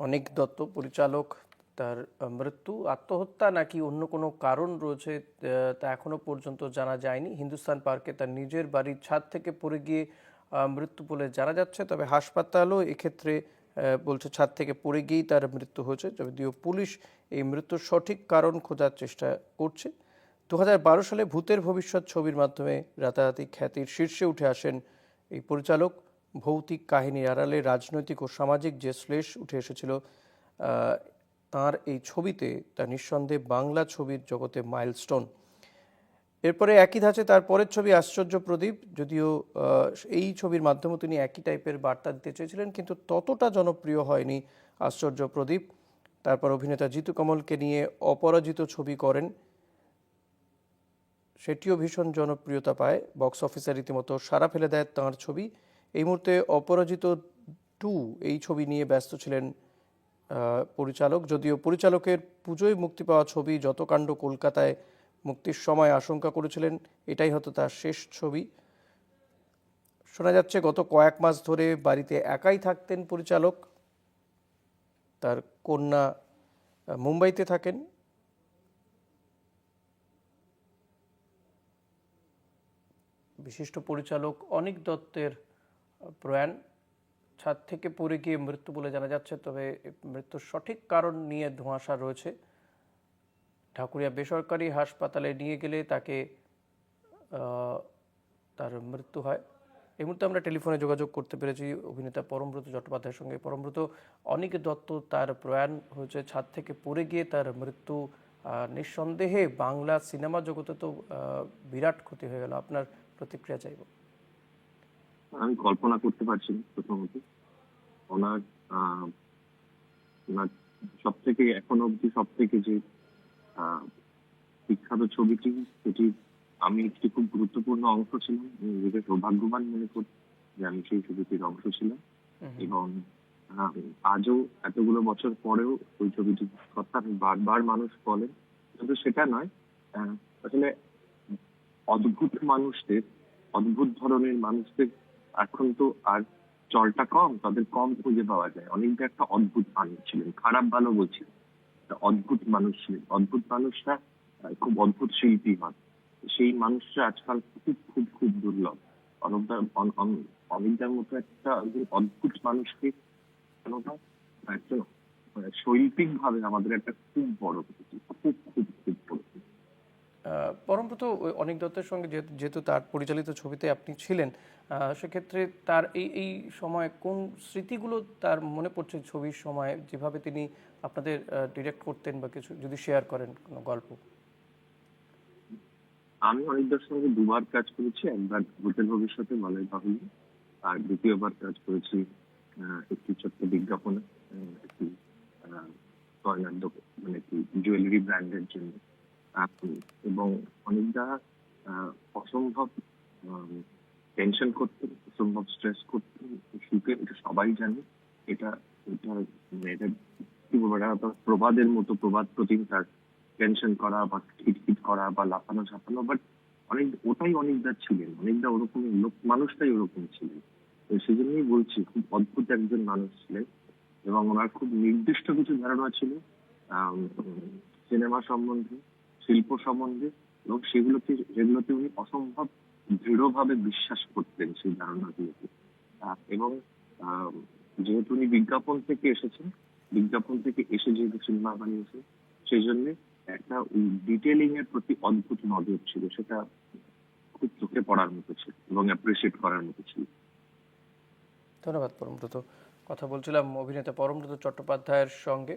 অনিক দত্ত পরিচালক, তার মৃত্যু আত্মহত্যা নাকি অন্য কোনো কারণ রয়েছে তা এখনো পর্যন্ত জানা যায়নি। হিন্দুস্তান পার্কে তার নিজের বাড়ির ছাদ থেকে পড়ে গিয়ে মৃত্যু বলে জানা যাচ্ছে, তবে হাসপাতালও এক্ষেত্রে বলছে ছাদ থেকে পড়ে গিয়েই তার মৃত্যু হয়েছে। যদিও পুলিশ এই মৃত্যুর সঠিক কারণ খোঁজার চেষ্টা করছে। 2012 সালে ভূতের ভবিষ্যৎ ছবির মাধ্যমে রাতারাতি খ্যাতির শীর্ষে উঠে আসেন এই পরিচালক। ভৌতিক কাহিনীর আড়ালে রাজনৈতিক ও সামাজিক যে শ্লেষ উঠে এসেছিল তার এই ছবিতে, তা নিঃসন্দেহে বাংলা ছবির জগতে মাইলস্টোন। এরপরে একই ধাঁচে তার পরের ছবি আশ্চর্য প্রদীপ, যদিও এই ছবির মাধ্যমে তিনি একই টাইপের বার্তা দিতে চেয়েছিলেন, কিন্তু ততটা জনপ্রিয় হয়নি আশ্চর্য প্রদীপ। তারপর অভিনেতা জিতু কমলকে নিয়ে অপরাজিত ছবি করেন, সেটিও ভীষণ জনপ্রিয়তা পায়, বক্স অফিসে রীতিমতো সাড়া ফেলে দেয় তাঁর ছবি। এই মুহূর্তে অপরাজিত 2 এই ছবি নিয়ে ব্যস্ত ছিলেন পরিচালক। যদিও পরিচালকের পুজোয় মুক্তি পাওয়া ছবি যত কাণ্ড কলকাতায় মুক্তির সময় আশঙ্কা করেছিলেন এটাই হতো তার শেষ ছবি। শোনা যাচ্ছে গত কয়েক মাস ধরে বাড়িতে একাই থাকতেন পরিচালক, তার কন্যা মুম্বাইতে থাকেন। বিশিষ্ট পরিচালক অনিক দত্তের প্রয়াণ, ছাদ থেকে পড়ে গিয়ে মৃত্যু বলে জানা যাচ্ছে, তবে মৃত্যুর সঠিক কারণ নিয়ে ধোঁয়াশা রয়েছে। ঢাকুরিয়া বেসরকারি হাসপাতালে নিয়ে গেলে তাকে তার মৃত্যু হয়। এই মুহূর্তে আমরা টেলিফোনে যোগাযোগ করতে পেরেছি অভিনেতা পরমব্রত চট্টোপাধ্যায়ের সঙ্গে। পরমব্রত, অনিক দত্ত তার প্রয়াণ হয়েছে ছাদ থেকে পড়ে গিয়ে তার মৃত্যু, নিঃসন্দেহে বাংলা সিনেমা জগতে তো বিরাট ক্ষতি হয়ে গেল। আপনার প্রতিক্রিয়া চাইব। আমি কল্পনা করতে পারছি না প্রথমত। ওনার ওনার সব থেকে এখন অব্দি সব থেকে যে বিখ্যাত ছবিটি, সেটি আমি একটি খুব গুরুত্বপূর্ণ অংশ ছিলাম। আমি নিজেকে সৌভাগ্যবান মনে করি যে আমি সেই ছবিটির অংশ ছিলাম। এবং আজও এতগুলো বছর পরেও ওই ছবিটির কথা বারবার মানুষ বলে, কিন্তু সেটা নয়। আসলে অদ্ভুত মানুষদের, অদ্ভুত ধরনের মানুষদের এখন তো আর চলটা কম, তাদের কম খুঁজে পাওয়া যায়। অনেকটা একটা অদ্ভুত মানুষ ছিলেন, খারাপ ভালো বলছি, অদ্ভুত মানুষ ছিলেন। অদ্ভুত মানুষরা খুব অদ্ভুত শিল্পী হন। সেই মানুষরা আজকাল খুব খুব খুব দুর্লভ। অনিকদার মতো একটা অদ্ভুত মানুষকে কেননা একজন শৈল্পিক ভাবে আমাদের একটা খুব বড় ক্ষতি, খুব খুব খুব বড় ক্ষতি। পরমব্রত, অনিক দত্তের সঙ্গে যেহেতু তার পরিচালিত ছবিতে আপনি ছিলেন, সেক্ষেত্রে তার এই এই সময় কোন স্মৃতিগুলো তার মনে পড়ছে ছবির সময়, যেভাবে তিনি আপনাদের ডিরেক্ট করতেন, বা কিছু যদি শেয়ার করেন কোনো গল্প। আমি অনিকদার সঙ্গে দুবার কাজ করেছি। একবার ভূতের ভবিষ্যতে বলাই বাহুল্য, আর দ্বিতীয়বার কাজ করেছি একটি ছোট্ট বিজ্ঞাপনে, একটি গয়নার দোকান, মানে একটি জুয়েলারি ব্র্যান্ডের জন্য। এবং অনেকটা অসম্ভব টেনশন করতেন, অসম্ভব স্ট্রেস করতেন শুতে, এটা সবাই জানে। এটা এটা মানে এটা কি বলবো, এটা তো প্রবাদের মতো, প্রবাদ প্রতিদিন তার টেনশন করা বা খিটখিট করা বা লাফানো ঝাঁপানো, বাট অনেক ওটাই অনেকদা ছিলেন, অনেকদা ওরকম লোক, মানুষটাই ওরকম ছিলেন। তো সেই জন্যই বলছি খুব অদ্ভুত একজন মানুষ ছিলেন। এবং ওনার খুব নির্দিষ্ট কিছু ধারণা ছিল সিনেমা সম্বন্ধে, শিল্প সম্বন্ধে, এবং যেগুলোতে উনি অসম্ভব দৃঢ়ভাবে বিশ্বাস করতেন সেই ধারণাগুলোকে। এবং যেহেতু উনি বিজ্ঞাপন থেকে এসেছেন, বিজ্ঞাপন থেকে এসে যেহেতু সিনেমা বানিয়েছেন, সেই জন্য একটা ডিটেলিং এর প্রতি অদ্ভুত নজর ছিল, সেটা খুব চোখে পড়ার মতো ছিল এবং অ্যাপ্রিসিয়েট করার মতো ছিল। ধন্যবাদ পরমব্রত। কথা বলছিলাম অভিনেতা পরমব্রত চট্টোপাধ্যায়ের সঙ্গে।